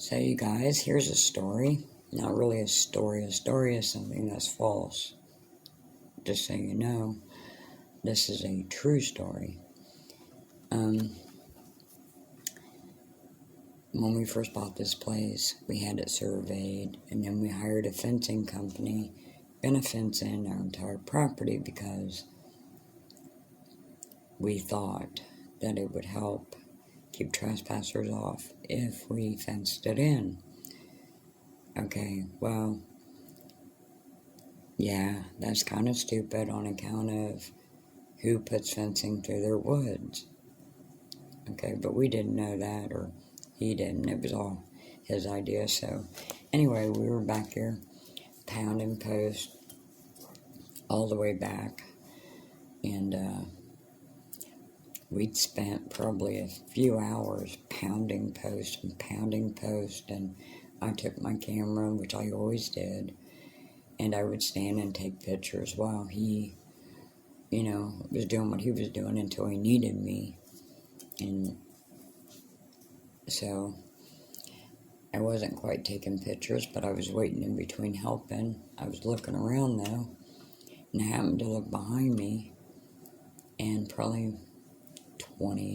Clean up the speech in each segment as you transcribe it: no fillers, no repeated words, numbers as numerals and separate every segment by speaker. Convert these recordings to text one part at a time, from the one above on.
Speaker 1: So you guys, here's a story. Not really a story. A story is something that's false. Just so you know, this is a true story. When we first bought this place, we had it surveyed, and then we hired a fencing company, gonna fence in our entire property because we thought that it would help keep trespassers off if we fenced it in. Okay, well, yeah, that's kind of stupid on account of who puts fencing through their woods. Okay, but we didn't know that, or he didn't. It was all his idea. So anyway, we were back here pounding post all the way back, and we'd spent probably a few hours pounding post, and I took my camera, which I always did, and I would stand and take pictures while he, was doing what he was doing until he needed me. And so I wasn't quite taking pictures, but I was waiting in between helping. I was looking around though, and I happened to look behind me, and probably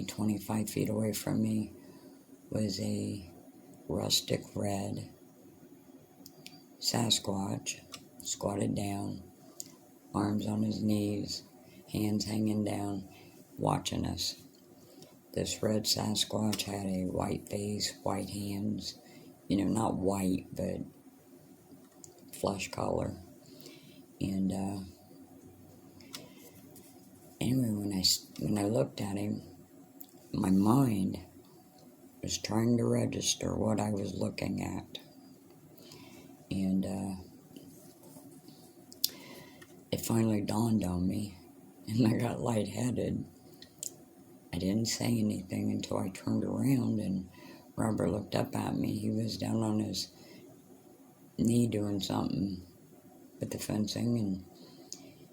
Speaker 1: 25 feet away from me was a rustic red Sasquatch, squatted down, arms on his knees, hands hanging down, watching us. This red Sasquatch had a white face, white hands, not white, but flesh color. And anyway, when I looked at him, my mind was trying to register what I was looking at. And it finally dawned on me, and I got lightheaded. I didn't say anything until I turned around, and Robert looked up at me. He was down on his knee doing something with the fencing, and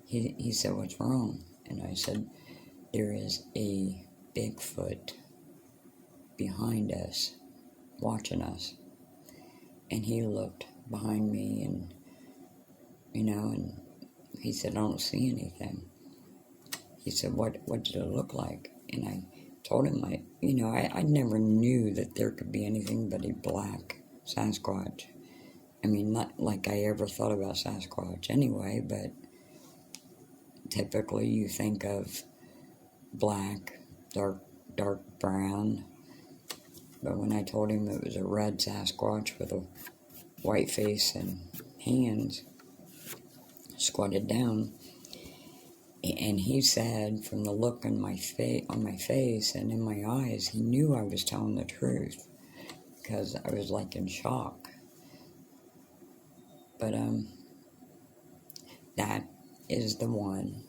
Speaker 1: he said, "What's wrong?" And I said, "There is a Bigfoot behind us, watching us." And he looked behind me, and and he said, "I don't see anything." He said, what did it look like?" And I told him, I never knew that there could be anything but a black Sasquatch. I mean, not like I ever thought about Sasquatch anyway, but typically you think of black, dark brown. But when I told him it was a red Sasquatch with a white face and hands squatted down, and he said, from the look on my face and in my eyes, he knew I was telling the truth, because I was like in shock. But that is the one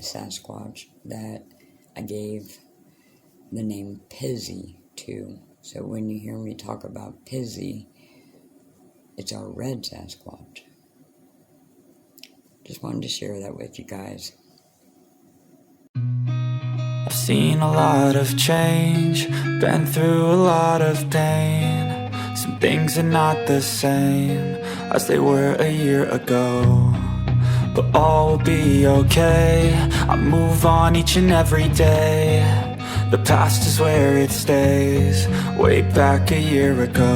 Speaker 1: Sasquatch that I gave the name Pizzy to. So when you hear me talk about Pizzy, it's our red Sasquatch. Just wanted to share that with you guys.
Speaker 2: I've seen a lot of change, been through a lot of pain. Some things are not the same as they were a year ago, but all will be okay. I move on each and every day. The past is where it stays, way back a year ago.